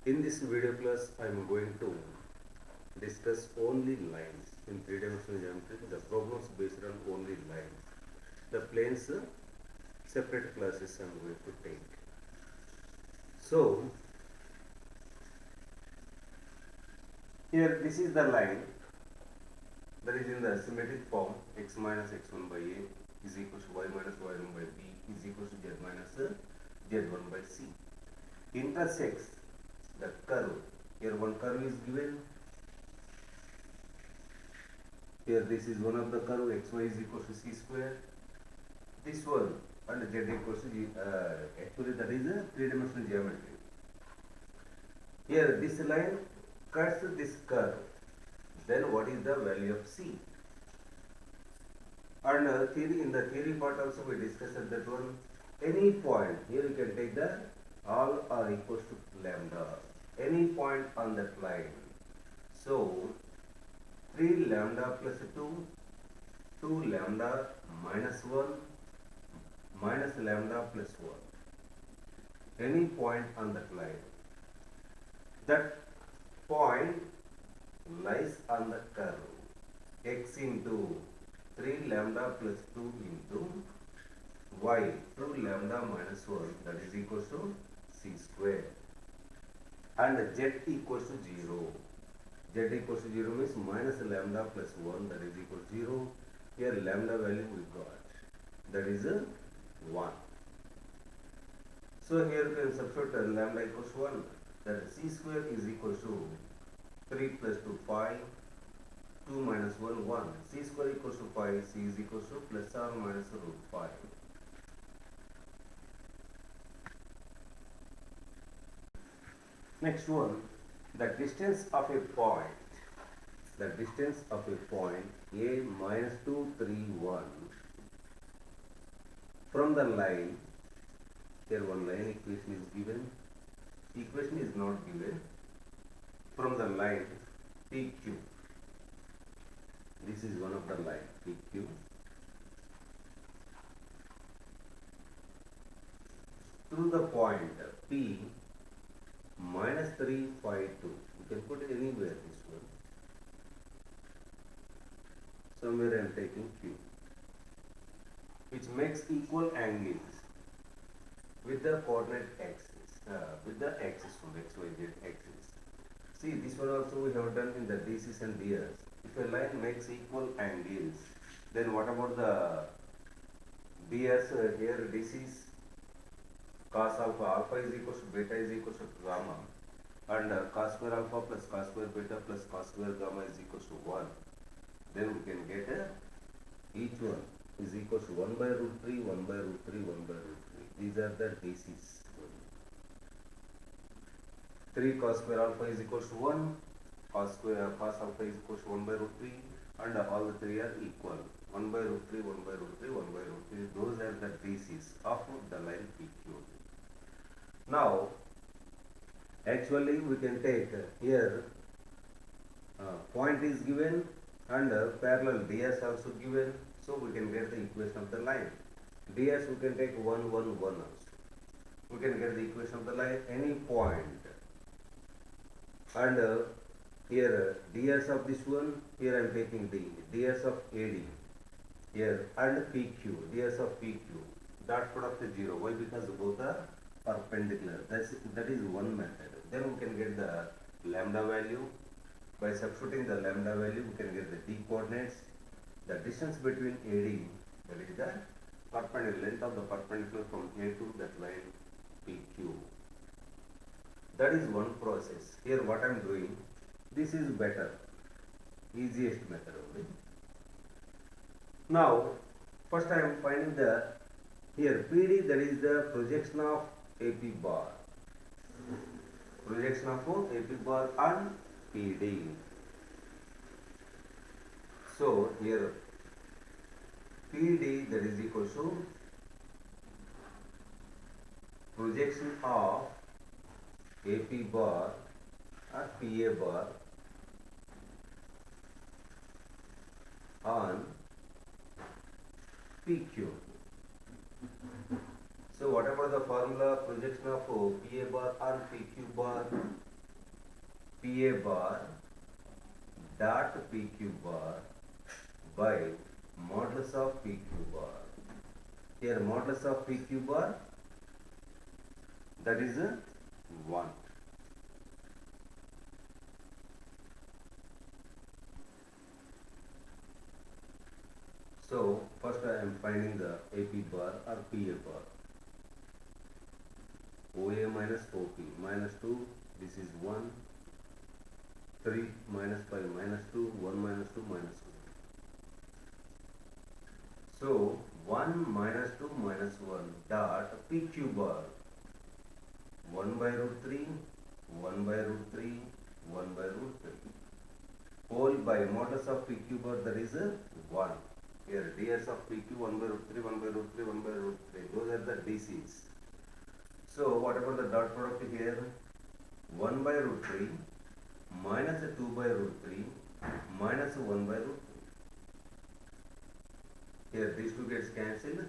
In this video class, I am going to discuss only lines in three-dimensional geometry. The problems based on only lines. The planes, separate classes I am going to take. So, here this is the line that is in the symmetric form x minus x1 by a is equal to y minus y1 by b is equal to z minus z1 by c. Intersects the curve. Here one curve is given. Here this is one of the curve xy is equal to c square. This one and z equals to actually that is a three-dimensional geometry. Here this line cuts this curve. Then what is the value of c? And theory, in the theory part also we discussed that one. Any point, here you can take the all are equals to lambda. Any point on that line. So 3 lambda plus 2, 2 lambda minus 1, minus lambda plus 1. Any point on that line. That point lies on the curve. X into 3 lambda plus 2 into y 2 lambda minus 1, that is equal to c square. And z equals to 0. Z equals to 0 means minus lambda plus 1, that is equal to 0. Here lambda value we got, that is 1. So here you can substitute lambda equals 1, that is c square is equal to 3 plus 2 5, 2 minus 1 1. C square equals to 5, c is equals to plus or minus root 5. Next one, the distance of a point. The distance of a point a minus 2 3 1 from the line. Here one line equation is given. Equation is not given. From the line PQ. This is one of the line PQ. To the point P minus 3 5 2. You can put anywhere this one. Somewhere I am taking Q, which makes equal angles with the coordinate axis, with the axis from x, y, z axis. See, this one also we have done in the DCs and DRs. If a line makes equal angles, then what about the DRs? Here DCs cos alpha, alpha is equal to beta is equal to gamma, and cos square alpha plus cos square beta plus cos square gamma is equal to 1. Then we can get each one is equal to 1 by root 3, 1 by root 3, 1 by root 3. These are the DCs. 3 cos square alpha is equal to 1, cos alpha is equal to 1 by root 3, and all the three are equal. 1 by root 3, 1 by root 3, 1 by root 3. Those are the DCs of the line PQ. Now, actually we can take here point is given and parallel ds also given, so we can get the equation of the line. Ds we can take 1 1 1 also. We can get the equation of the line any point, and here ds of this one, here I am taking d, ds of AD here, and PQ, ds of PQ, dot product is 0. Why? Because both are perpendicular. That is one method. Then we can get the lambda value. By substituting the lambda value, we can get the d coordinates. The distance between AD, that is the perpendicular length of the perpendicular from A to that line PQ. That is one process. Here what I am doing, this is better, easiest method only. Now, first I am finding the, here PD, that is the projection of AP bar. Projection of AP bar on PD. So here PD, that is equal to projection of AP bar or PA bar on PQ. So what about the formula projection of PA bar on PQ bar? PA bar dot PQ bar by modulus of PQ bar. Here modulus of PQ bar, that is 1. So first I am finding the AP bar or PA bar. OA minus OP minus 2, this is 1, 3 minus 5 minus 2, 1 minus 2 minus 2. So 1 minus 2 minus 1 dot PQ bar, 1 by root 3, 1 by root 3, 1 by root 3. Whole by modulus of PQ bar, that is 1. Here ds of PQ 1 by root 3, 1 by root 3, 1 by root 3. Those are the DCs. So what about the dot product here? 1 by root 3 minus 2 by root 3 minus 1 by root 3. Here these two gets cancelled,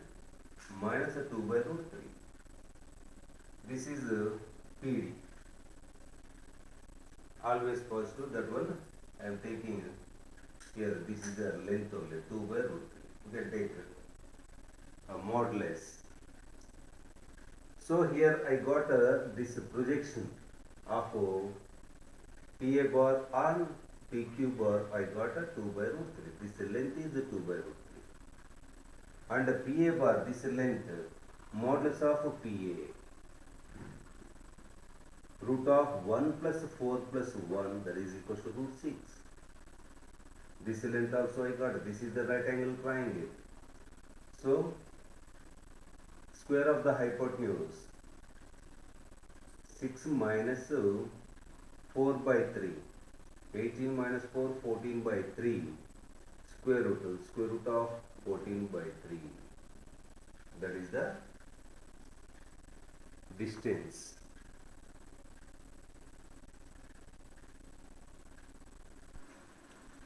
minus 2 by root 3. This is PD. Always positive, that one I am taking here. This is the length only, 2 by root 3. You can take a modulus. So here I got this projection of PA bar on PQ bar. I got a 2 by root 3. This length is 2 by root 3. And PA bar, this length, modulus of PA, root of 1 plus 4 plus 1, that is equal to root 6. This length also I got. This is the right angle triangle. So square of the hypotenuse, 6 minus 4 by 3, 18 minus 4, 14 by 3, square root of 14 by 3. That is the distance.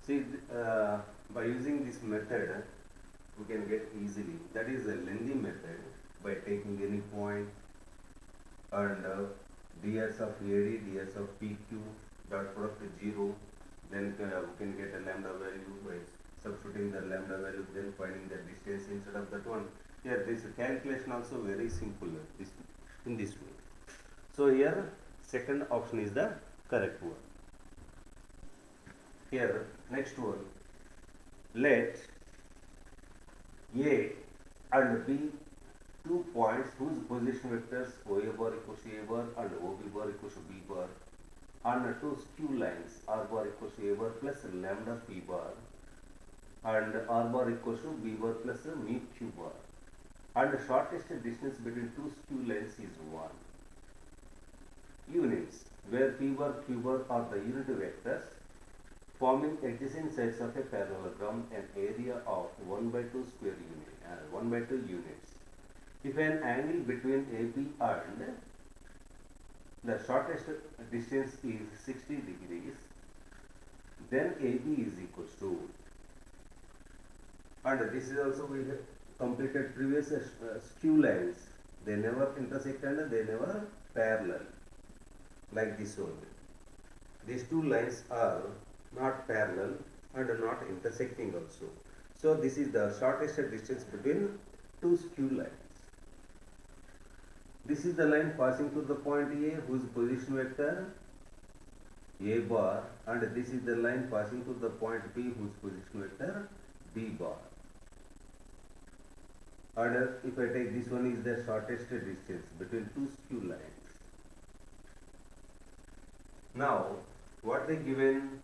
See, by using this method, we can get easily. That is a lengthy method. By taking any point and ds of AD, ds of PQ, dot product 0, then we can get a lambda value by substituting the lambda value, then finding the distance instead of that one. Here this calculation also very simple in this way. So here second option is the correct one. Here next one, let A and B, two points whose position vectors OA bar equals to A bar and OB bar equals to B bar, on two skew lines R bar equals to A bar plus lambda P bar and R bar equals to B bar plus mu Q bar, and the shortest distance between two skew lines is 1. Units where P bar Q bar are the unit vectors forming adjacent sides of a parallelogram, an area of 1 by 2 square unit, 1 by 2 units. If an angle between AB and the shortest distance is 60 degrees, then AB is equals to, and this is also we have completed previous skew lines. They never intersect and they never parallel, like this one. These two lines are not parallel and not intersecting also. So this is the shortest distance between two skew lines. This is the line passing through the point A whose position vector A bar, and this is the line passing through the point B whose position vector B bar. And if I take this one is the shortest distance between two skew lines. Now what they given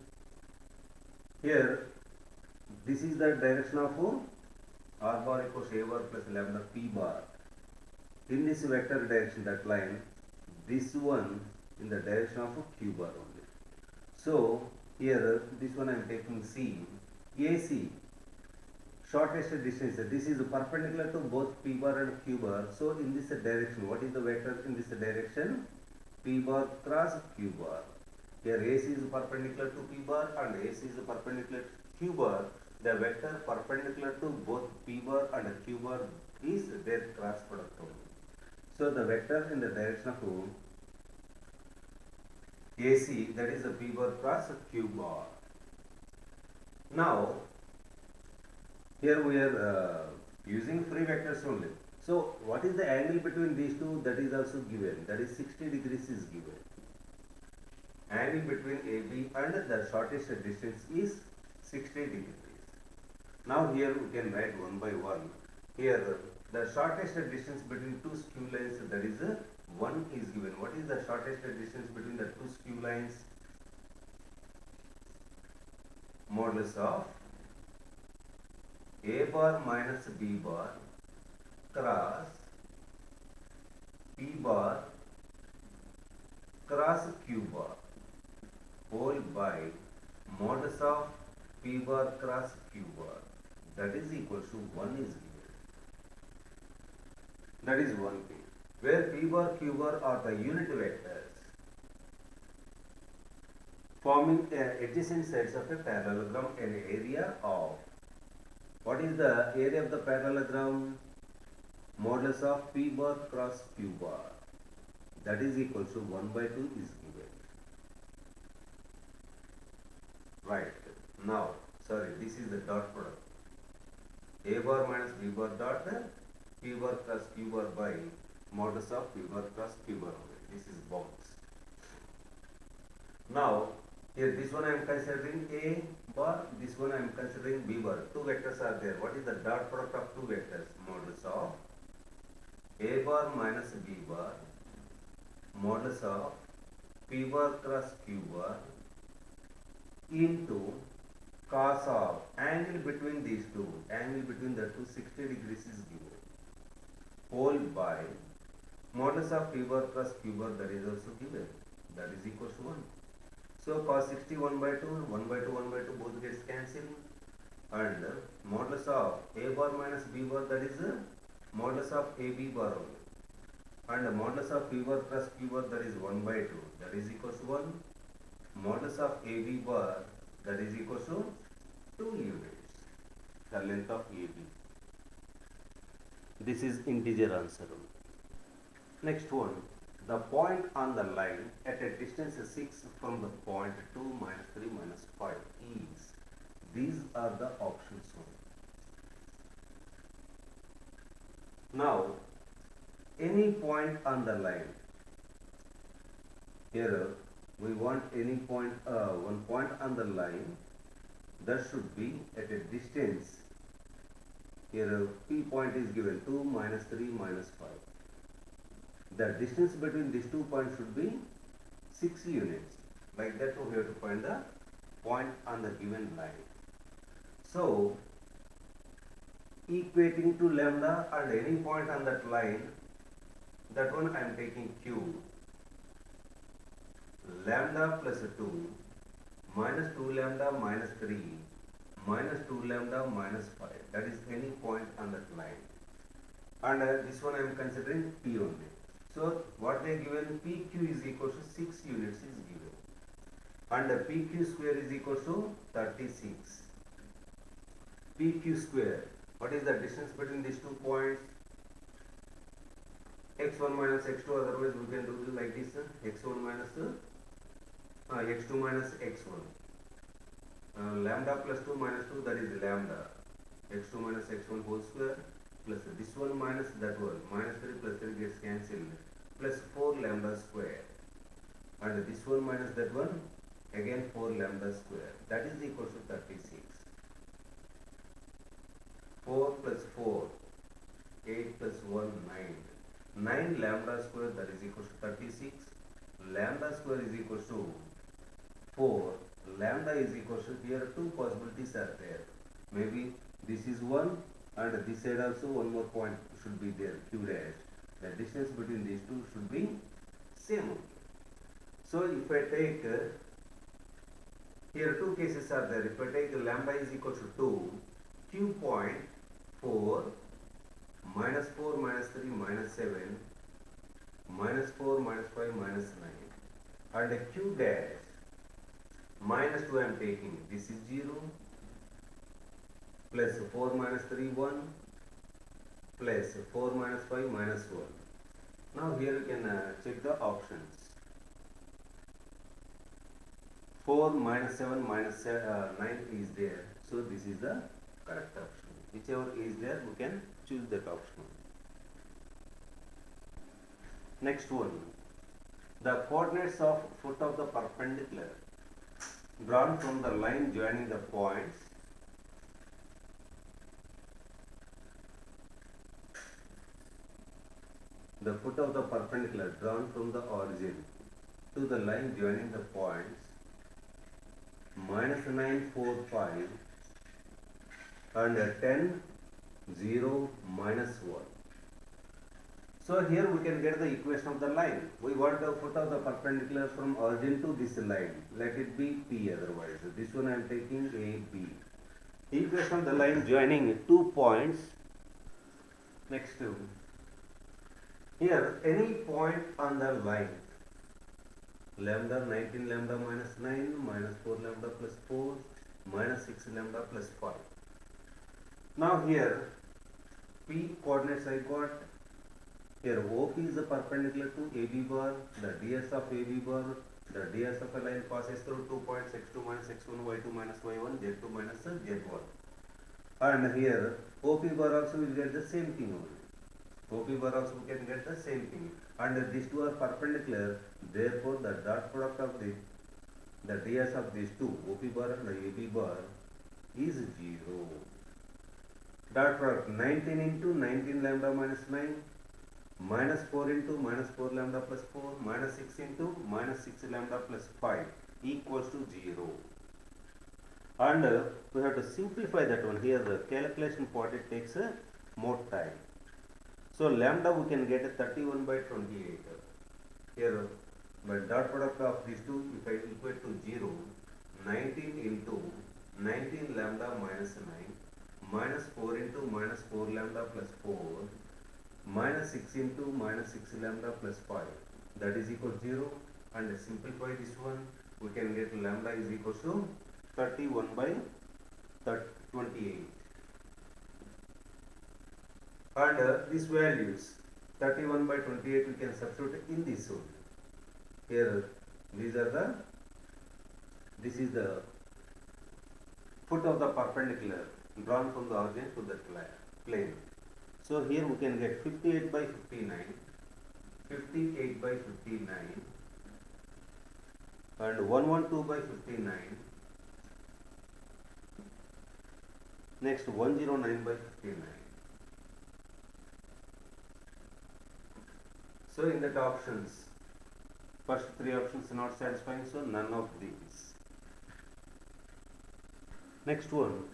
here, this is the direction of R bar equals A bar plus lambda P bar. In this vector direction, that line, this one in the direction of Q bar only. So here this one I am taking C. AC, shortest distance, this is perpendicular to both P bar and Q bar. So in this direction, what is the vector in this direction? P bar cross Q bar. Here AC is perpendicular to P bar and AC is perpendicular to Q bar. The vector perpendicular to both P bar and Q bar is their cross product only. So the vector in the direction of AC, that is the P bar cross Q bar. Now here we are using free vectors only. So what is the angle between these two? That is also given. That is 60 degrees is given. Angle between AB and the shortest distance is 60 degrees. Now here we can write one by one. Here the shortest distance between two skew lines, that is 1 is given. What is the shortest distance between the two skew lines? Modulus of A bar minus B bar cross P bar cross Q bar whole by modulus of P bar cross Q bar, that is equal to 1 is given. That is one thing. Where P bar Q bar are the unit vectors forming adjacent sides of a parallelogram in area of, what is the area of the parallelogram? Modulus of P bar cross Q bar, that is equal to 1 by 2 is given. Right. Now, sorry, this is the dot product. A bar minus B bar dot P bar plus Q bar by modulus of P bar plus Q bar. This is box. Now, here this one I am considering A bar, this one I am considering B bar. Two vectors are there. What is the dot product of two vectors? Modulus of A bar minus B bar, modulus of P bar cross Q bar into cos of angle between these two, angle between the two 60 degrees is given, whole by modulus of P bar plus Q bar, that is also given, that is equal to 1. So cos 60 1 by 2, 1 by 2, 1 by 2 both gets cancelled, and modulus of A bar minus B bar, that is modulus of AB bar only, and modulus of P bar plus Q bar, that is 1 by 2, that is equal to 1. Modulus of AB bar, that is equal to 2 units, the length of AB. This is integer answer. Next one, the point on the line at a distance 6 from the point 2 minus 3 minus 5 is, these are the options. Now, any point on the line, here we want any point, one point on the line that should be at a distance, here P point is given 2 minus 3 minus 5. The distance between these 2 points should be 6 units. Like that we have to find the point on the given line. So, equating to lambda and any point on that line, that one I am taking Q. Lambda plus 2 minus 2 lambda minus 3 minus 2 lambda minus 5, that is any point on that line, and this one I am considering P only. So what they given, PQ is equal to 6 units is given, and PQ square is equal to 36. PQ square, what is the distance between these 2 points? X1 minus X2, otherwise we can do it like this, X1 minus X2 minus X1, lambda plus 2 minus 2, that is lambda, X2 minus X1 whole square, plus this one minus that one, minus 3 plus 3 gets cancelled, plus 4 lambda square, and this one minus that one, again 4 lambda square, that is equal to 36. 4 plus 4, 8 plus 1, 9. 9 lambda square, that is equal to 36. Lambda square is equal to 4. Lambda is equal to, here 2 possibilities are there. Maybe this is 1 and this side also one more point should be there, Q dash. The distance between these two should be same. So if I take, here 2 cases are there. If I take lambda is equal to 2, Q point 4, minus 4 minus 3 minus 7, minus 4 minus 5 minus 9, and Q dash minus 2 I am taking, this is 0, plus 4 minus 3 1, plus 4 minus 5 minus 1. Now here you can check the options. 4 minus 7 minus 9 is there. So this is the correct option. Whichever is there, we can choose that option. Next one. The coordinates of foot of the perpendicular drawn from the line joining the points the foot of the perpendicular drawn from the origin to the line joining the points minus 9, 4, 5 and 10, 0, minus 1. So here we can get the equation of the line. We want the foot of the perpendicular from origin to this line. Let it be P otherwise. This one I am taking A, B. Equation of the line joining 2 points. Next to here any point on the line lambda 19 lambda minus 9 minus 4 lambda plus 4 minus 6 lambda plus 5. Now here P coordinates I got. Here OP is the perpendicular to AB bar, the ds of AB bar, the ds of a line passes through 2 points x2 minus x1, y2 minus y1, z2 minus z1. And here OP bar also will get the same thing only. OP bar also we can get the same thing. And these two are perpendicular, therefore the dot product of the ds of these two, OP bar and AB bar, is 0. Dot product 19 into 19 lambda minus 9 minus 4 into minus 4 lambda plus 4 minus 6 into minus 6 lambda plus 5 equals to 0. And we have to simplify that one. Here the calculation part it takes more time. So lambda we can get a 31 by 28. Here by dot product of these two, if I equate to 0, 19 into 19 lambda minus 9 minus 4 into minus 4 lambda plus 4 minus 6 into minus 6 lambda plus 5, that is equal to 0. And simplify this one, we can get lambda is equal to 31 by 28. And these values 31 by 28 we can substitute in this one. Here these are this is the foot of the perpendicular drawn from the origin to the plane. So here we can get 58 by 59, 58 by 59 and 112 by 59, next 109 by 59. So in that options, first three options are not satisfying, so none of these. Next one,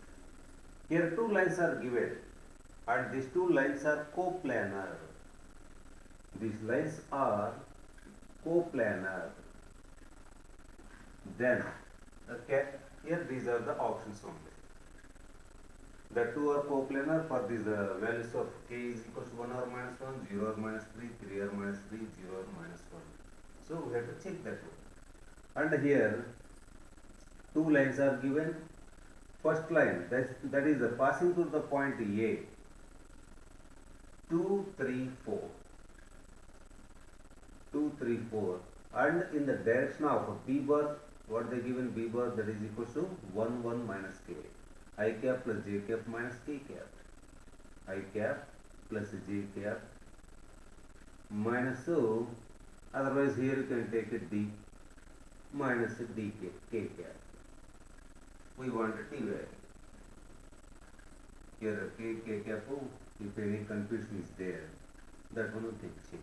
here two lines are given and these two lines are coplanar. These lines are coplanar. Then here these are the options only. The two are coplanar for these values of k is equals to 1 or minus 1, 0 or minus 3, 3 or minus 3, 0 or minus 1. So we have to check that one. And here two lines are given. First line that is passing through the point A, 2, 3, 4, 2, 3, 4, and in the direction of B bar, what they given B bar, that is equal to 1, 1 minus k, I cap plus j cap minus k cap, I cap plus j cap minus, so otherwise here you can take a d minus d k cap. We want a t value. Here k cap, if any confusion is there, that one will take change.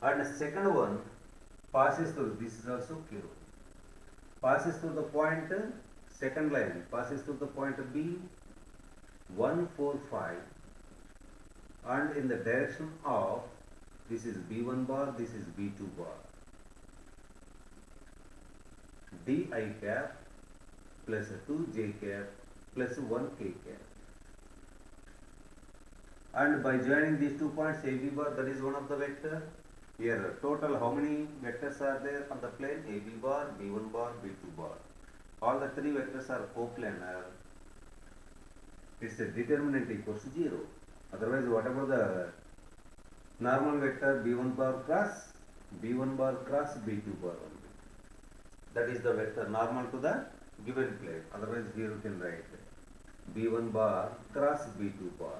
And the second one passes through, this is also Q, passes through the point, second line passes through the point B, 1, 4, 5, and in the direction of, this is B1 bar, this is B2 bar, d I cap plus 2 j cap plus 1 k cap. And by joining these 2 points AB bar, that is one of the vector. Here total how many vectors are there on the plane? AB bar, B1 bar, B2 bar. All the three vectors are coplanar. Its determinant equals to 0. Otherwise, what about the normal vector B1 bar cross B2 bar only? That is the vector normal to the given plane. Otherwise here you can write B1 bar cross B2 bar.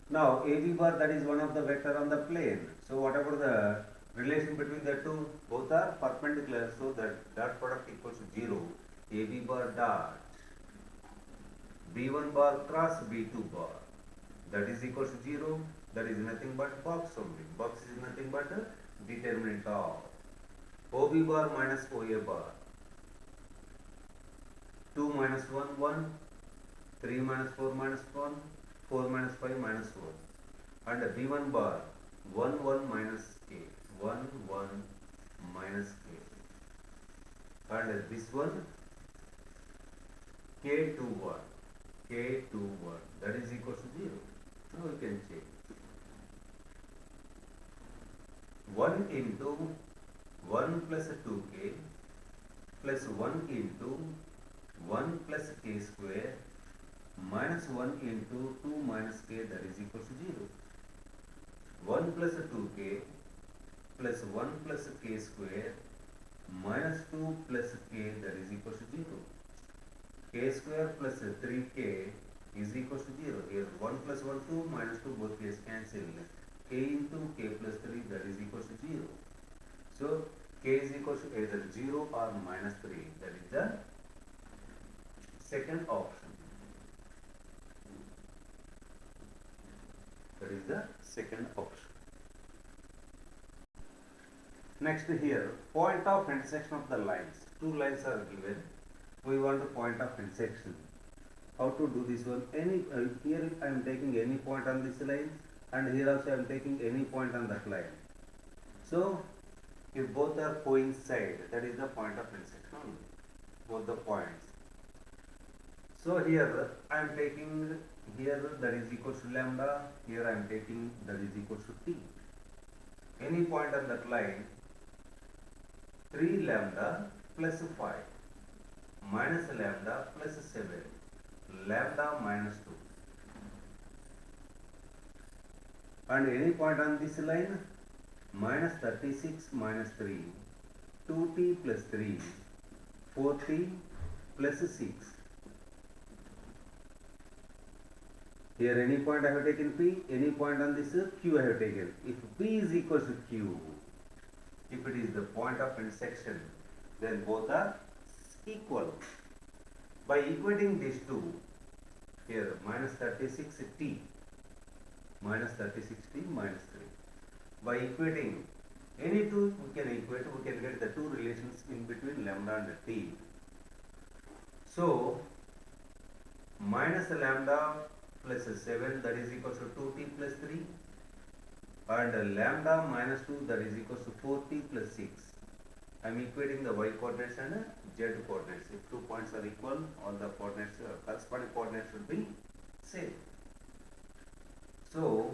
Now AB bar, that is one of the vector on the plane. So what about the relation between the two? Both are perpendicular, so that dot product equals to 0. AB bar dot B1 bar cross B2 bar, that is equals to 0. That is nothing but box only. Box is nothing but a determinant of OB bar minus OA bar. 2 minus 1, 1. 3 minus 4 minus 1. 4 minus 5 minus 1. And B1 bar 1, 1 minus K. 1, 1 minus K. And this one K2 bar. K2 bar, that is equal to 0. Now we can check. 1 into 1 plus 2k plus 1 into 1 plus k square minus 1 into 2 minus k, that is equal to 0. 1 plus 2k plus 1 plus k square minus 2 plus k, that is equal to 0. K square plus 3k is equal to 0. Here 1 plus 1 2 minus 2, both k's cancel. K into k plus 3, that is equal to 0. So k is equal to either 0 or minus 3. That is the second option. That is the second option. Next here, point of intersection of the lines. Two lines are given. We want the point of intersection. How to do this one? Here I am taking any point on this line, and here also I am taking any point on that line. So if both are coincide, that is the point of intersection only. Both the points. So here I am taking here, that is equal to lambda. Here I am taking that is equal to t. Any point on that line, 3 lambda plus 5 minus lambda plus 7, lambda minus 2. And any point on this line, minus 36 minus 3, 2t plus 3, 4t plus 6. Here any point I have taken P, any point on this Q I have taken. If P is equal to Q, if it is the point of intersection, then both are equal. By equating these two, here minus 36t minus 36t minus 3. By equating any two, we can equate, we can get the two relations in between lambda and t. So minus lambda plus 7, that is equal to 2t plus 3, and lambda minus 2, that is equal to 4t plus 6. I am equating the y coordinates and z coordinates. If 2 points are equal, all the coordinates, corresponding coordinates should be same. So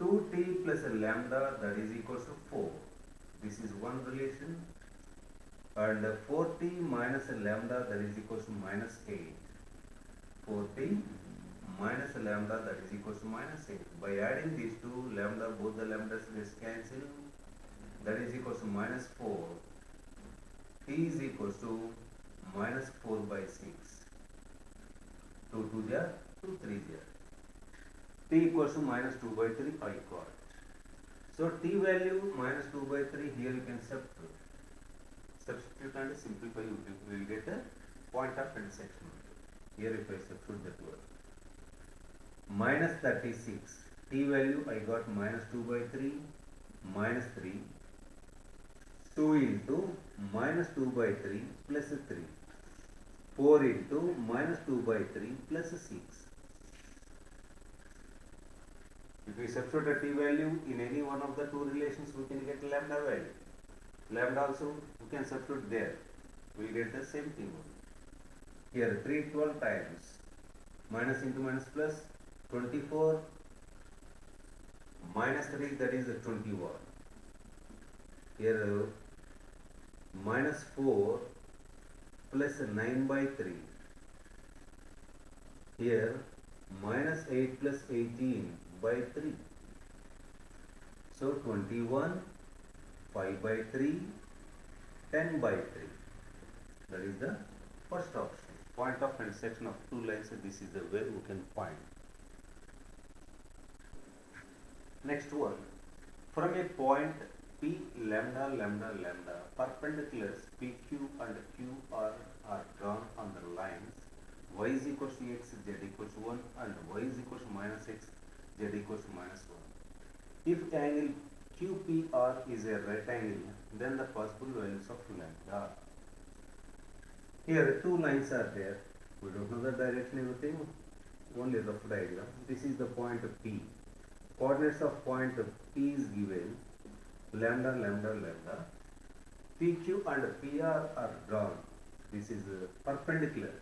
2t plus lambda, that is equal to 4. This is one relation. And 4t minus lambda, that is equal to minus 8. 4t minus lambda, that is equal to minus 8. By adding these two, lambda, both the lambdas is cancelled. That is equal to minus 4. T is equal to minus 4 by 6. 2 2 there, 2 3 there. T equals to minus 2 by 3 I got. So T value minus 2 by 3, here you can substitute. Substitute and simplify, you will get a point of intersection. Here if I substitute that word. Minus 36. T value I got minus 2 by 3 minus 3. 2 into minus 2 by 3 plus 3. 4 into minus 2 by 3 plus 6. If we substitute a t value in any one of the two relations, we can get lambda value. Lambda also we can substitute there. We will get the same thing. Here 3 12 times. Minus into minus plus 24 minus 3, that is 21. Here minus 4 plus 9 by 3. Here minus 8 plus 18 by 3. So 21, 5 by 3, 10 by 3. That is the first option. Point of intersection of two lines, this is the way we can find. Next one, from a point P lambda lambda lambda, perpendiculars PQ and QR are drawn on the lines y is equals to x, z equals to 1 and y is equals to minus x, z equals to minus 1. If angle QPR is a right angle, then the possible values of lambda. Here two lines are there. We don't know the direction, everything, only rough diagram. This is the point P. Coordinates of point P is given lambda lambda lambda. PQ and PR are drawn. This is perpendicular.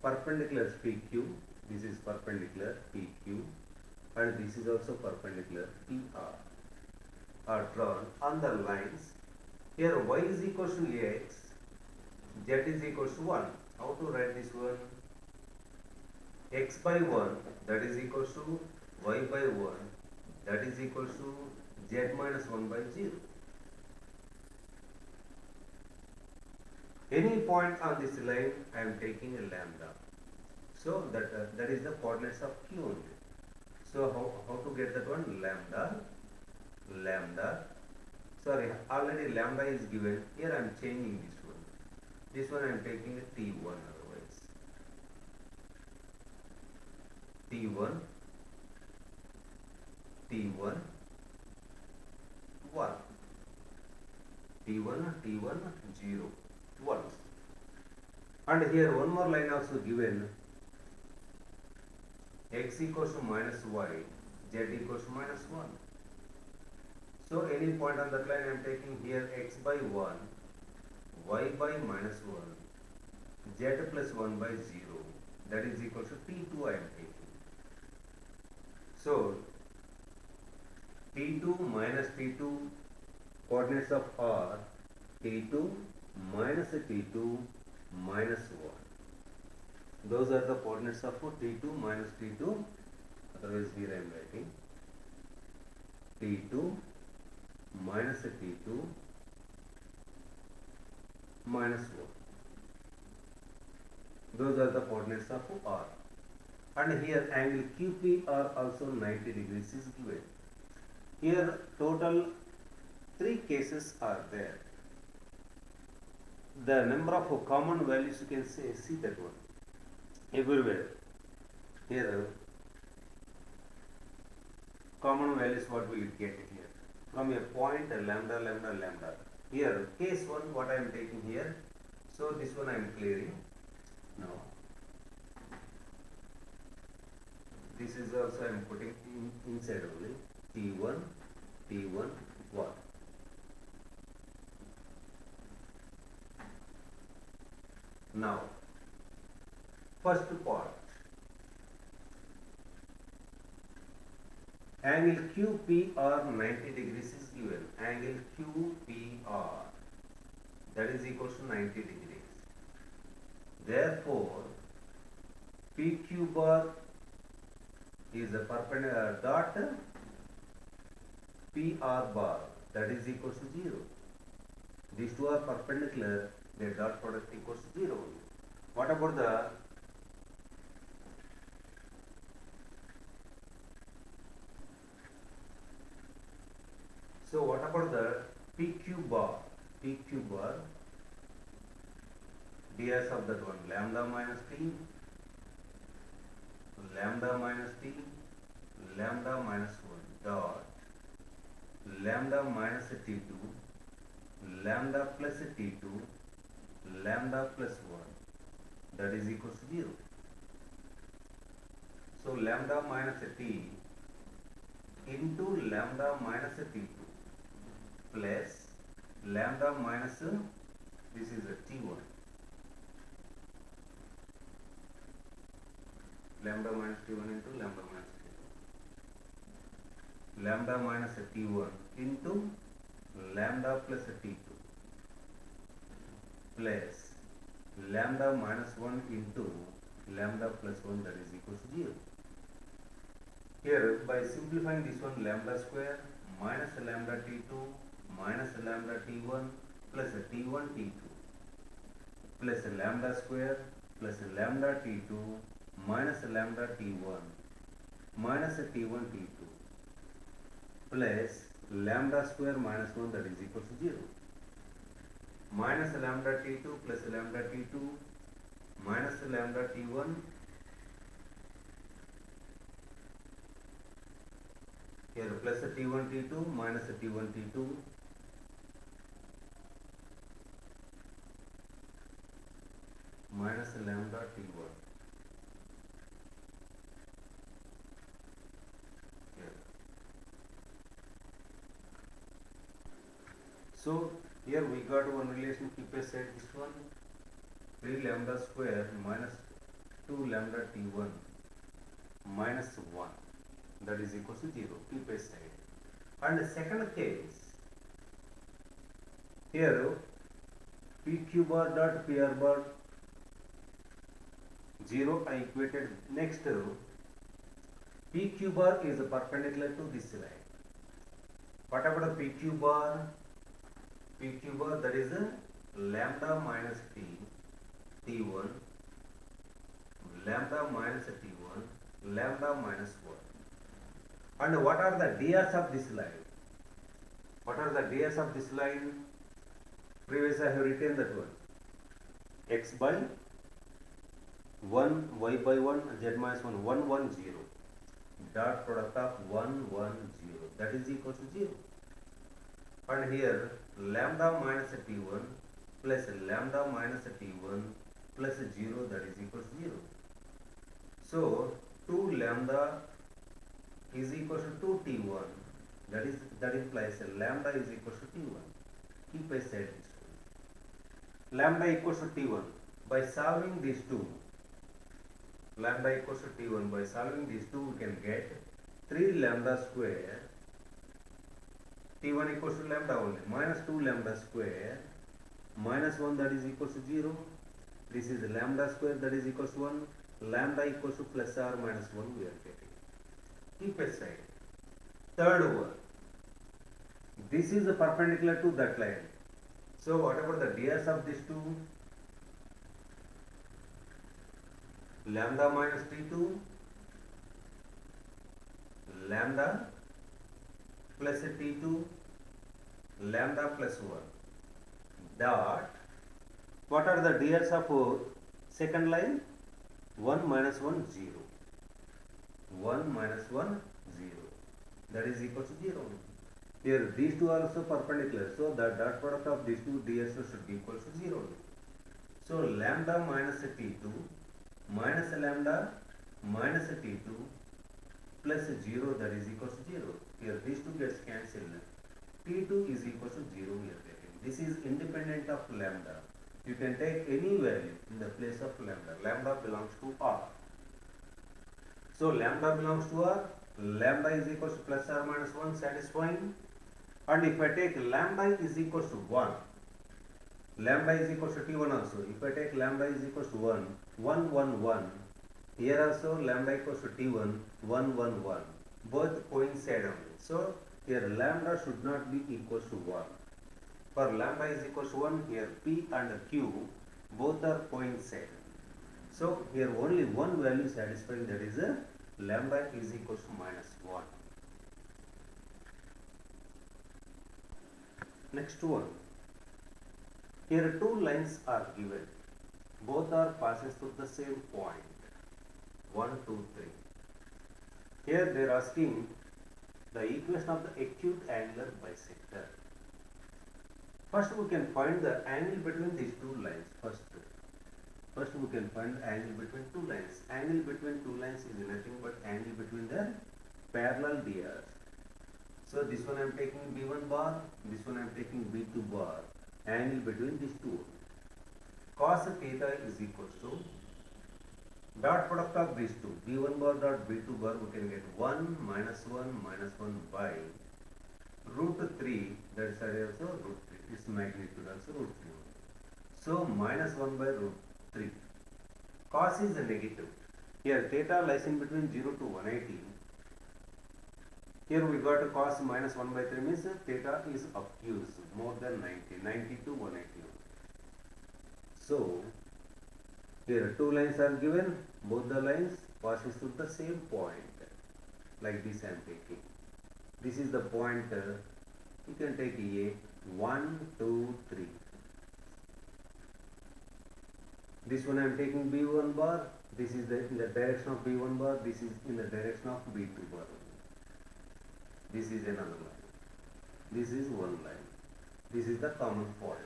Perpendicular PQ. This is perpendicular PQ, and this is also perpendicular PR. Are drawn on the lines. Here y is equals to x, z is equals to 1. How to write this one? X by 1, that is equals to y by 1, that is equals to z minus 1 by 0. Any point on this line, I am taking a lambda. So that is the coordinates of Q only. So how to get that one? Lambda. Sorry, already lambda is given. Here I am changing this one. This one I am taking a T1 otherwise. T1, 1. T1, 0, 1. And here one more line also given. X equals to minus y, z equals to minus 1. So any point on that line I am taking here x by 1, y by minus 1, z plus 1 by 0, that is equal to T2 I am taking. So T2 minus T2, coordinates of R, T2 minus T2 minus 1. Those are the coordinates of T2 minus T2, otherwise here I am writing T2 minus T2 minus 1. Those are the coordinates of R. And here angle QPR also 90 degrees is given. Here total 3 cases are there. The number of common values you can see that one everywhere. Here common values what will you get here? From a point lambda lambda lambda. Here case 1 what I am taking here. So this one I am clearing. Now this is also I am putting inside only. T1 1. Now first part, angle QPR 90 degrees is given. Angle QPR, that is equals to 90 degrees. Therefore PQ bar is a perpendicular dot PR bar, that is equals to 0. These two are perpendicular, their dot product equals to 0. What about the PQ bar? PQ bar, ds of that one, lambda minus t, lambda minus t, lambda minus 1 dot lambda minus t2, lambda plus t2, lambda plus 1, that is equals to 0. So lambda minus t into lambda minus t2 plus lambda minus, this is a t1, lambda minus t1 into lambda minus t2, lambda minus t1 into lambda plus t2 plus lambda minus 1 into lambda plus 1, that is equals to 0. Here by simplifying this one, lambda square minus lambda t2 minus lambda t1 plus T1 T2 plus lambda square plus lambda T2 minus lambda T1 minus T1 T2 plus lambda square minus 1, that is equal to 0. Minus lambda T2 plus lambda T2 minus lambda T1 here plus T1 T2 minus T1 T2 minus lambda T1 here. So here we got one relation, keep aside this one, 3 lambda square minus 2 lambda T1 minus 1, that is equal to 0, keep aside. And the second case, here PQ bar dot PR bar 0 I equated. Next, PQ bar is perpendicular to this line. What about the PQ bar? PQ bar, that is a lambda minus T, T1, lambda minus T1, lambda minus 1. And what are the ds of this line? What are the ds of this line? Previously I have written that one. X by 1, y by 1, z minus 1, 1, 1, 0. Dot product of 1, 1, 0. That is equal to 0. And here lambda minus T1 plus lambda minus T1 plus 0, that is equal to 0. So 2 lambda is equal to 2 T1, that implies lambda is equal to T1. Keep aside this one. Lambda equals to T1. By solving these two, lambda equals to T1, by solving these two we can get 3 lambda square, T1 equals to lambda only, minus 2 lambda square minus 1, that is equal to 0. This is lambda square, that is equal to 1. Lambda equals to plus or minus 1 we are getting. Keep aside. Third one, this is perpendicular to that line. So what about the ds of these two? Lambda minus T2, lambda plus T2, lambda plus 1 dot, what are the ds of second line? 1 minus 1, 0. 1 minus 1, 0. That is equal to 0. Here these two are also perpendicular, so the dot product of these two ds should be equal to 0. So lambda minus T2 minus lambda minus T2 plus 0, that is equal to 0. Here these two gets cancelled. T2 is equal to 0 we are getting. This is independent of lambda. You can take any value in the place of lambda. Lambda belongs to R. So lambda belongs to R. Lambda is equal to plus or minus 1, satisfying. And if I take lambda is equal to 1, lambda is equal to T1 also. If I take lambda is equal to 1, 1, 1, 1. Here also lambda equals to T1, 1, 1, 1. Both coincide only. So here lambda should not be equal to 1. For lambda is equal to 1, here P and Q both are coincide. So here only one value satisfying, that is lambda is equal to minus 1. Next one. Here two lines are given. Both are passes through the same point. 1, 2, 3. Here they are asking the equation of the acute angular bisector. First we can find the angle between these two lines. First we can find the angle between two lines. Angle between two lines is nothing but angle between the parallel DRs. So this one I am taking B1 bar, this one I am taking B2 bar. Angle between these two. Cos theta is equal to dot product of these two. B1 bar dot B2 bar, we can get 1 minus 1 minus 1 by root 3, that is also root 3. Its magnitude also root 3. So minus 1 by root 3. Cos is a negative. Here theta lies in between 0 to 180. Here we got cos minus 1 by 3 means theta is obtuse, more than 90, 90 to 180. So, here two lines are given, both the lines passes through the same point, like this I am taking. This is the point, you can take A, 1, 2, 3. This one I am taking B1 bar, this is in the direction of B1 bar, this is in the direction of B2 bar. This is another line. This is one line. This is the common point.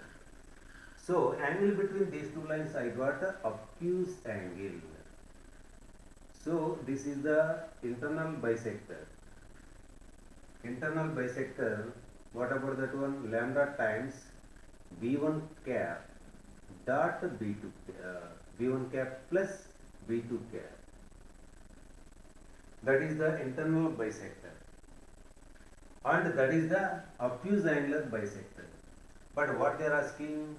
So, angle between these two lines I got a obtuse angle. So, this is the internal bisector. Internal bisector, what about that one? Lambda times B1 cap dot B2, B1 cap plus B2 cap. That is the internal bisector. And that is the obtuse angular bisector. But what they are asking?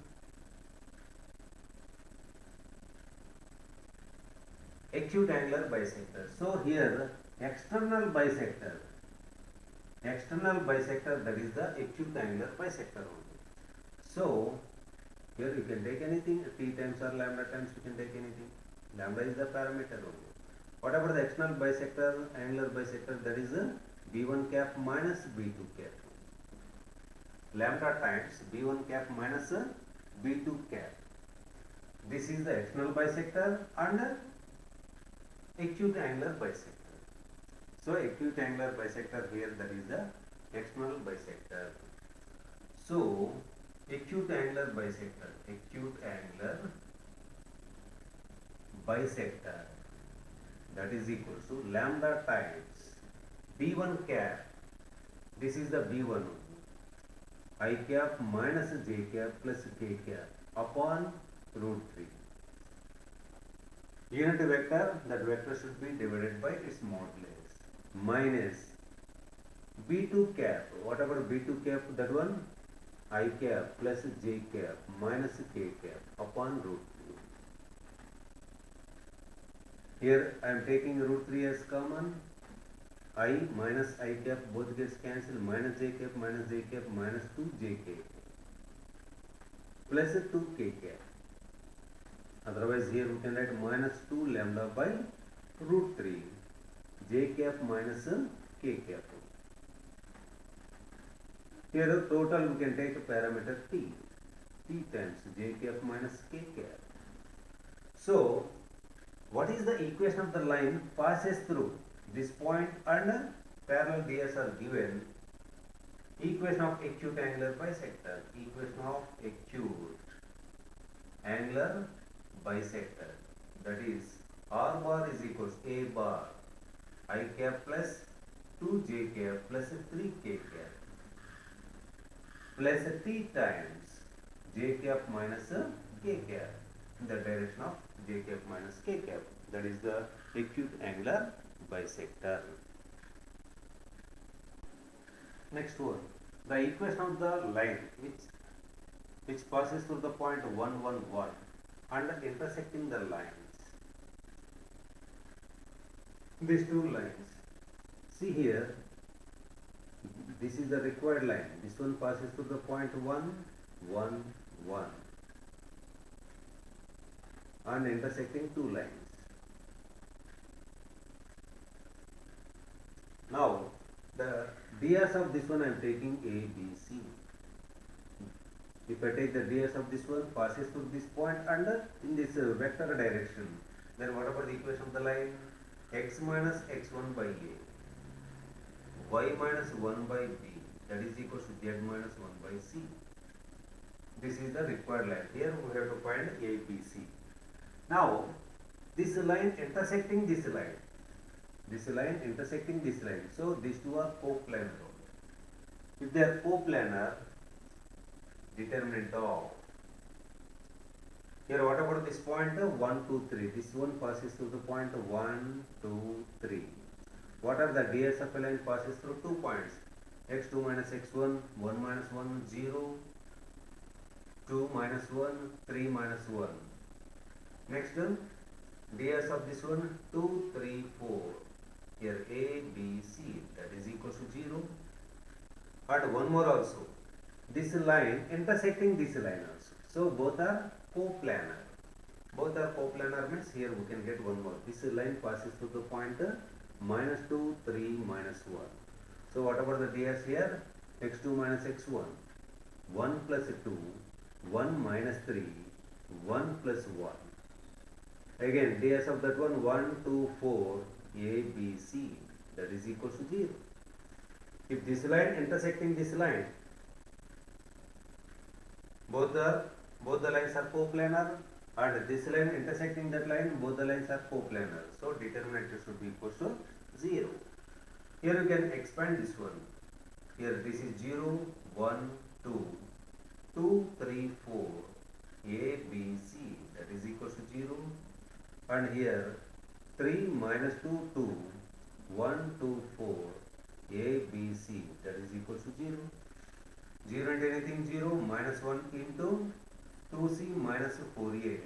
Acute angular bisector. So here external bisector, that is the acute angular bisector only. So here you can take anything, t times or lambda times you can take anything. Lambda is the parameter only. What about the external bisector, angular bisector? That is the B1 cap minus B2 cap. Lambda times B1 cap minus B2 cap. This is the external bisector and acute angular bisector. So acute angular bisector here, that is the external bisector. So acute angular bisector, that is equal to lambda times B1 cap, this is the B1, I cap minus j cap plus k cap upon root 3. Unit vector, that vector should be divided by its modulus, minus B2 cap, what about B2 cap, that one I cap plus j cap minus k cap upon root 3. Here I am taking root 3 as common, I minus I cap both gets cancelled, minus j cap minus 2 j cap plus 2 k cap. Otherwise here we can write minus 2 lambda by root 3 j cap minus k cap. Here the total we can take a parameter t times j cap minus k cap. So what is the equation of the line passes through this point and parallel ds are given? Equation of acute angular bisector, that is r bar is equals a bar I cap plus 2 j cap plus 3 k cap plus t times j cap minus k cap in the direction of j cap minus k cap. That is the acute angular bisector. Next one, the equation of the line which passes through the point 1, 1, 1 and intersecting the lines. These two lines. See here, this is the required line. This one passes through the point 1, 1, 1 and intersecting two lines. Now the ds of this one I am taking A, B, C. If I take the ds of this one passes through this point and in this vector direction, then what about the equation of the line? X minus x1 by A, y minus 1 by B, that is equal to z minus 1 by C. This is the required line. Here we have to find A, B, C. Now this line intersecting this line, so these two are coplanar. If they are coplanar, determinant of, here what about this point 1, 2, 3, this one passes through the point 1, 2, 3. What are the ds of a line passes through 2 points, x2 minus x1, 1 minus 1, 0, 2 minus 1, 3 minus 1. Next ds of this one 2, 3, 4. Here A, B, C, that is equals to 0. And one more also. This line intersecting this line also. So both are coplanar. Both are coplanar means here we can get one more. This line passes through the point minus 2, 3, minus 1. So what about the ds here? X2 minus x1. 1 plus 2, 1 minus 3, 1 plus 1. Again, ds of that one, 1, 2, 4, A, B, C, that is equal to 0. If this line intersecting this line, both the lines are coplanar, and this line intersecting that line, both the lines are coplanar. So determinant should be equal to 0. Here you can expand this one. Here this is 0, 1, 2, 2, 3, 4, A, B, C, that is equal to 0. And here 3 minus 2, 2, 1, 2, 4, A, B, C, that is equal to 0. 0 and anything 0, minus 1 into 2C minus 4A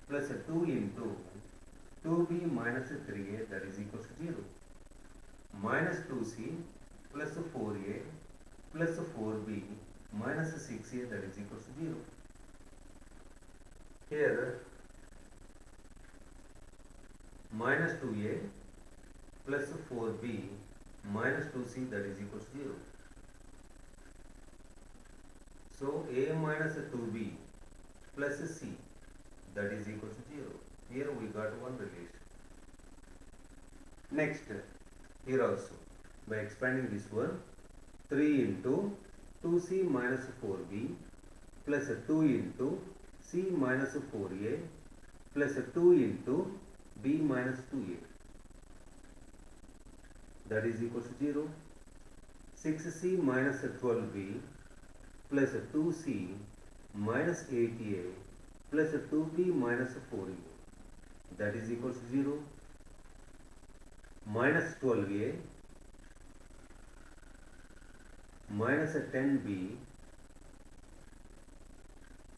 plus 2 into 2B minus 3A, that is equal to 0. Minus 2C plus 4A plus 4B minus 6A, that is equal to 0. Here minus 2A plus 4B minus 2C, that is equal to 0. So A minus 2B plus C, that is equal to 0. Here we got one relation. Next, here also, by expanding this one, 3 into 2C minus 4B plus 2 into C minus 4A plus 2 into B minus 2A, that is equal to 0. 6C minus 12B plus 2C minus 8A plus 2B minus 4A, that is equal to 0. Minus 12A minus 10B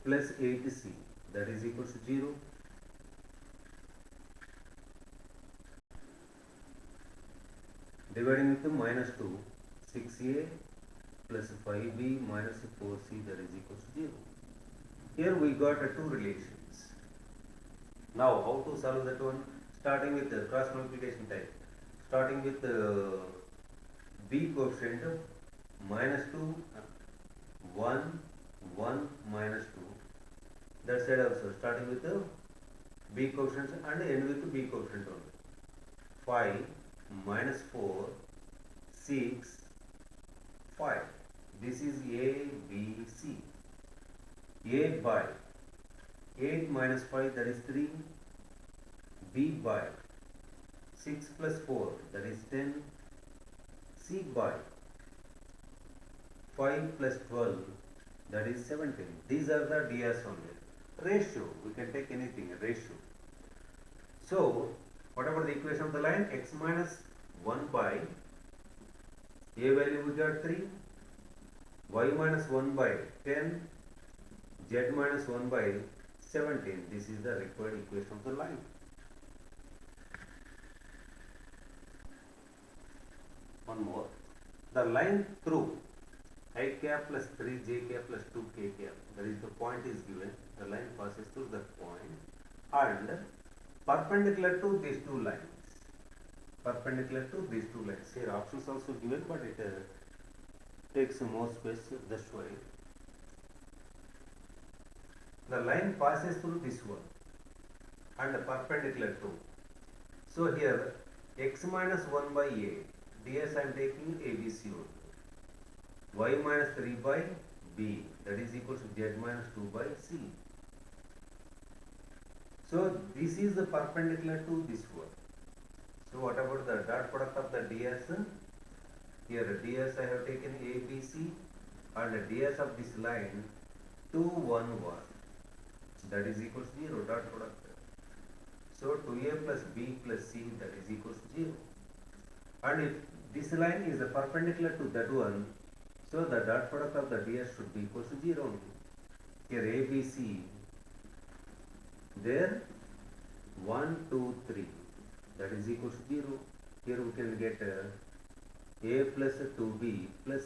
plus 8C, that is equal to 0. Dividing with the minus 2, 6A plus 5B minus 4C, that is equal to 0. Here we got two relations. Now how to solve that one? Starting with the cross multiplication type. Starting with B coefficient minus 2, 1, 1, minus 2. That side also starting with the B coefficient and end with the B coefficient only. 5, minus 4, 6, 5. This is A, B, C. A by 8 minus 5, that is 3. B by 6 plus 4, that is 10. C by 5 plus 12, that is 17. These are the ds only. Ratio, we can take anything, ratio. So, what about the equation of the line? X minus 1 by A value we got 3, Y minus 1 by 10, Z minus 1 by 17. This is the required equation of the line. One more. The line through I cap plus 3j cap plus 2k cap, that is the point is given. The line passes through that point and perpendicular to these two lines. Perpendicular to these two lines. Here options also given, but it takes more space, that's why. The line passes through this one and perpendicular to. So here x minus 1 by A, ds I am taking ABC only. Y minus 3 by B, that is equal to Z minus 2 by C. So this is the perpendicular to this one. So what about the dot product of the ds? Here ds I have taken ABC and ds of this line 2, 1, 1. That is equal to 0, dot product. So 2A plus B plus C, that is equal to 0. And if this line is perpendicular to that one, so the dot product of the ds should be equal to 0 only. Here ABC, there 1, 2, 3, that is equal to 0. Here we can get a plus 2b plus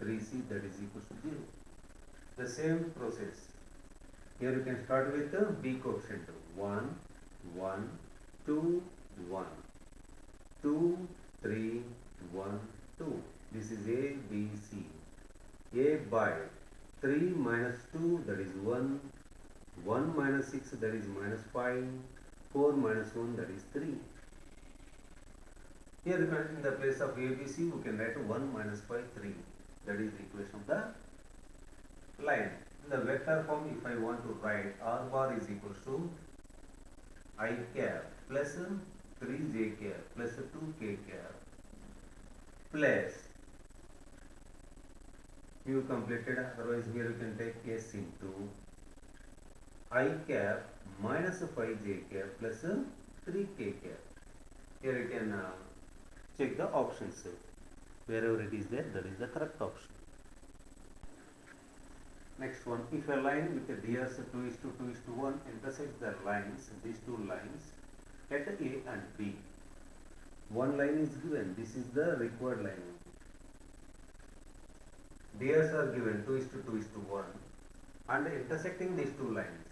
3c, that is equal to 0. The same process. Here you can start with the b coefficient 1, 1, 2, 1, 2, 3, 1, 2. This is a, b, c. A by 3 minus 2, that is 1, 1 minus 6, that is minus 5, 4 minus 1, that is 3. Here in the place of ABC, we can write 1 minus 5, 3. That is the equation of the line. In the vector form, if I want to write R bar is equal to I cap plus 3j cap plus 2k cap plus you completed, otherwise here you can take s into I cap minus 5j cap plus 3k cap. Here you can check the options. Wherever it is there, that is the correct option. Next one, if a line with a DS 2:2:1 intersects the lines, these two lines at A and B. One line is given, this is the required line. DS are given 2:2:1 and intersecting these two lines.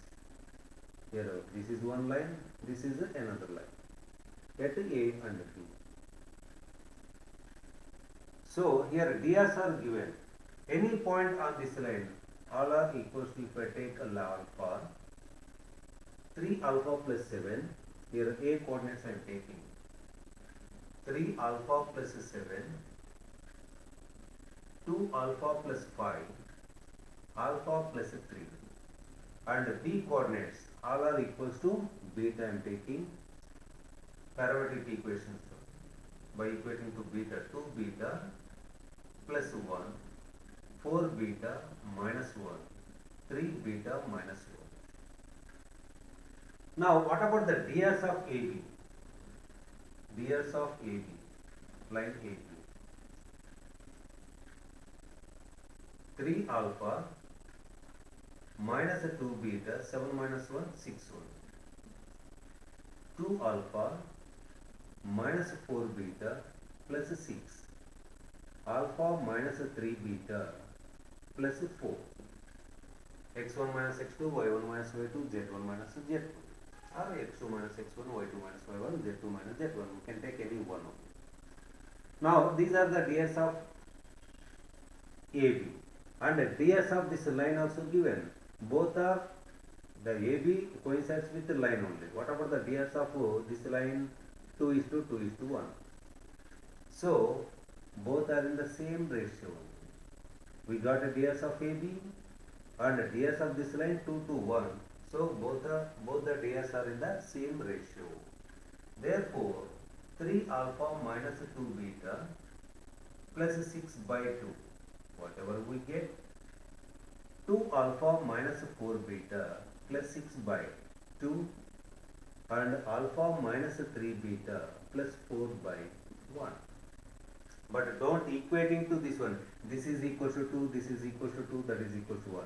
Here, this is one line, this is another line at A and B. So here DS are given. Any point on this line, all are equals to, if I take a alpha, 3 alpha plus 7, here A coordinates I am taking. 3 alpha plus 7, 2 alpha plus 5, alpha plus 3. And B coordinates, all are equals to beta I am taking. Parametric equations by equating to beta, 2 beta plus 1, 4 beta minus 1, 3 beta minus 1. Now what about the DS of AB? DS of AB, line AB. 3 alpha minus 2 beta, 7 minus 1, 6 1. 2 alpha minus 4 beta plus 6. Alpha minus 3 beta plus 4. x1 minus x2, y1 minus y2, z1 minus z2. Or x2 minus x1, y2 minus y1, z2 minus z1. We can take any one of them. Now these are the ds of AB. And ds of this line also given. Both are, the AB coincides with the line only. What about the ds of this line? 2:2:1. So both are in the same ratio. We got a ds of AB and a ds of this line 2:1. So both the ds are in the same ratio. Therefore 3 alpha minus 2 beta plus 6 by 2. Whatever we get, 2 alpha minus 4 beta plus 6 by 2 and alpha minus 3 beta plus 4 by 1. But don't equating to this one. This is equal to 2, this is equal to 2, that is equal to 1.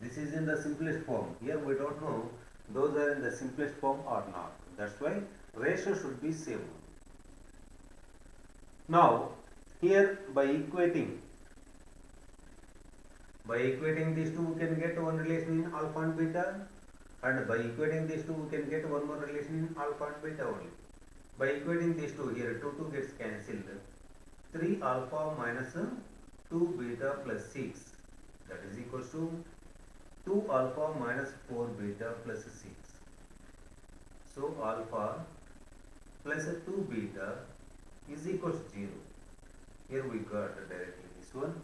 This is in the simplest form. Here we don't know those are in the simplest form or not. That's why ratio should be same. Now here by equating these two we can get one relation in alpha and beta, and by equating these two we can get one more relation in alpha and beta only. By equating these two, here 2 gets cancelled. 3 alpha minus 2 beta plus 6, that is equal to 2 alpha minus 4 beta plus 6. So alpha plus 2 beta is equal to 0. Here we got directly this one.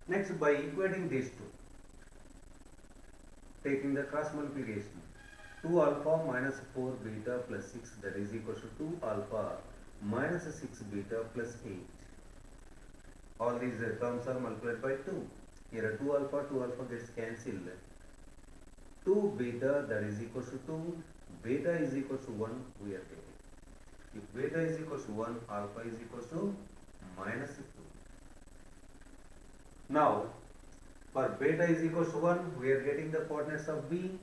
Next, by equating these two, taking the cross multiplication, 2 alpha minus 4 beta plus 6, that is equal to 2 alpha minus 6 beta plus 8. All these terms are multiplied by 2. Here 2 alpha gets cancelled. 2 beta, that is equal to 2. Beta is equal to 1, we are taking. If beta is equal to 1, alpha is equal to minus 2. Now, for beta is equal to 1, we are getting the coordinates of B.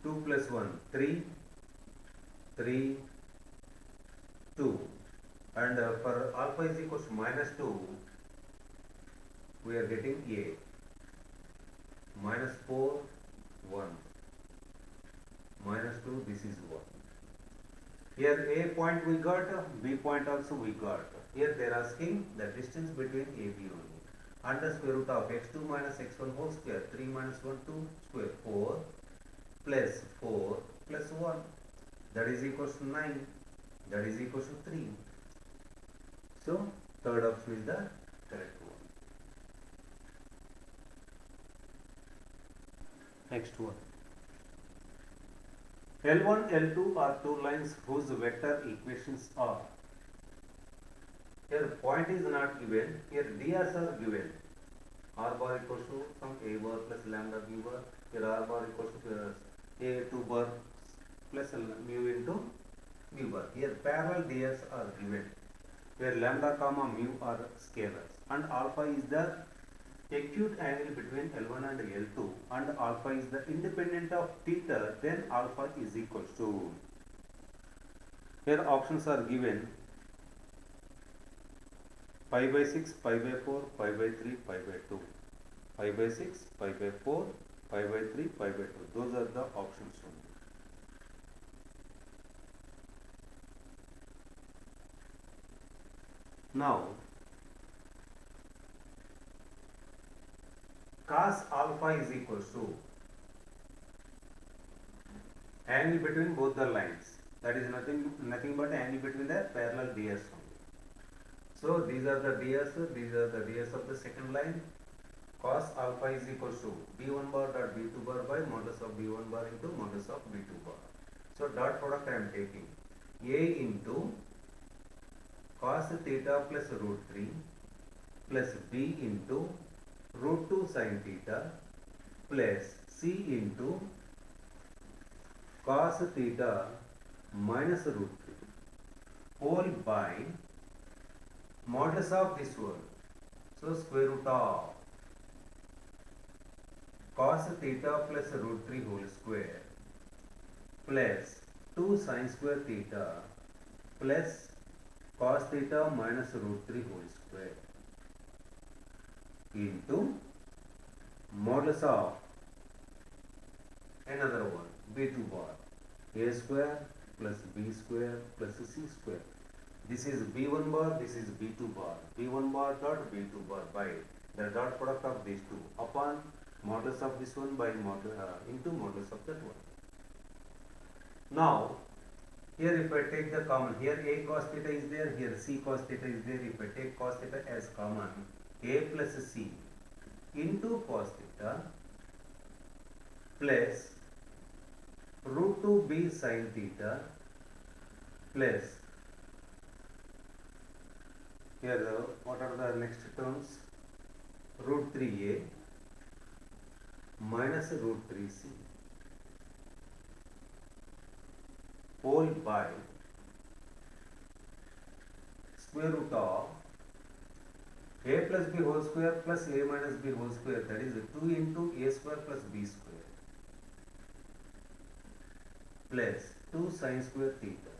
2 plus 1, 3. 3, 2, and for alpha is equals to minus 2, we are getting a minus 4 1 minus 2, this is 1. Here a point we got, b point also we got. Here they are asking the distance between a b only. Under square root of x2 minus x1 whole square, 3 minus 1 2 square, 4 plus 4 plus 1, that is equals to 9, that is equals to 3. So third option is the correct one. Next one. L1, L2 are two lines whose vector equations are. Here point is not given, here drs are given. R bar equals to from a bar plus lambda b bar. Here R bar equals to a2 bar plus mu into b bar. Here parallel ds are given, where lambda comma mu are scalars, and alpha is the acute angle between L1 and L2, and alpha is the independent of theta, then alpha is equals to. Here options are given: pi by 6, pi by 4, pi by 3, pi by 2. Pi by 6, pi by 4, pi by 3, pi by 2. Those are the options only. Now, cos alpha is equals to angle between both the lines. That is nothing but angle between the parallel ds only. So these are the ds of the second line. Cos alpha is equals to b1 bar dot b2 bar by modulus of b1 bar into modulus of b2 bar. So dot product I am taking a into cos theta plus root 3 plus b into root 2 sin theta plus c into cos theta minus root 3 whole by modulus of this one. So square root of cos theta plus root 3 whole square plus 2 sin square theta plus cos theta minus root 3 whole square into modulus of another one, b2 bar, a square plus b square plus c square. This is b1 bar, this is b2 bar. b1 bar dot b2 bar by the dot product of these two upon modulus of this one by into modulus of that one. Now here if I take the common, here a cos theta is there, here c cos theta is there. If I take cos theta as common, a plus c into cos theta plus root 2b sin theta plus, here what are the next terms, root 3a minus root 3c whole by square root of a plus b whole square plus a minus b whole square, that is 2 into a square plus b square plus 2 sin square theta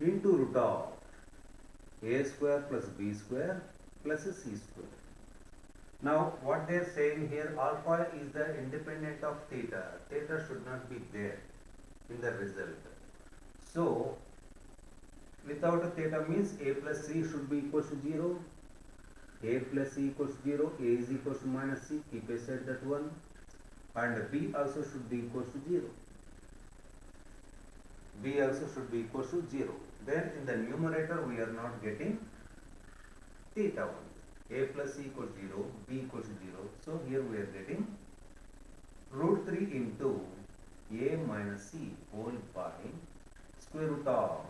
into root of a square plus b square plus c square. Now what they are saying here, alpha is the independent of theta. Theta should not be there in the result. So without a theta means a plus c should be equals to 0. A plus c equals to 0, a is equals to minus c, keep aside that one, and b also should be equals to 0. B also should be equals to 0. Then in the numerator we are not getting theta only. A plus c equals 0, b equals 0. So here we are getting root 3 into a minus c whole by square root of,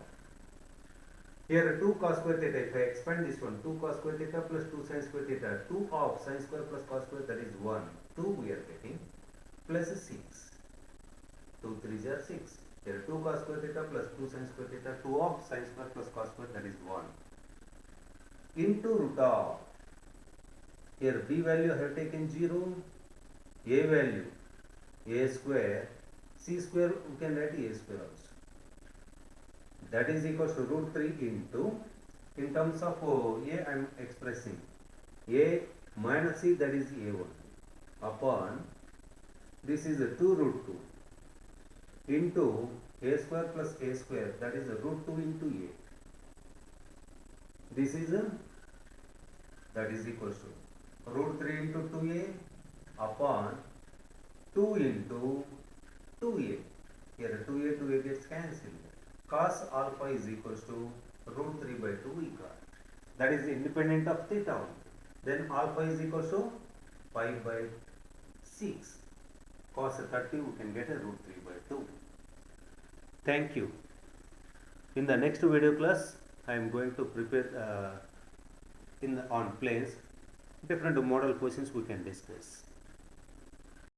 here 2 cos square theta. If I expand this one, 2 cos square theta plus 2 sin square theta, 2 of sin square plus cos square, that is 1. 2 we are getting plus 6. 2 3s are 6. Here 2 cos square theta plus 2 sin square theta, 2 of sin square plus cos square, that is 1. Into root of, here b value I have taken 0, a value a square, c square we can write a square also. That is equals to root 3 into, in terms of a I am expressing a minus c, that is a1, upon this is a 2 root 2 into a square plus a square, that is a root 2 into a. This is a, that is equals to root 3 into 2a upon 2 into 2a. Here 2a gets cancelled. Cos alpha is equals to root 3 by 2 we got. That is independent of theta only. Then alpha is equals to 5 by 6. Cos 30 we can get a root 3 by 2. Thank you. In the next video class, I am going to prepare on planes different model questions we can discuss.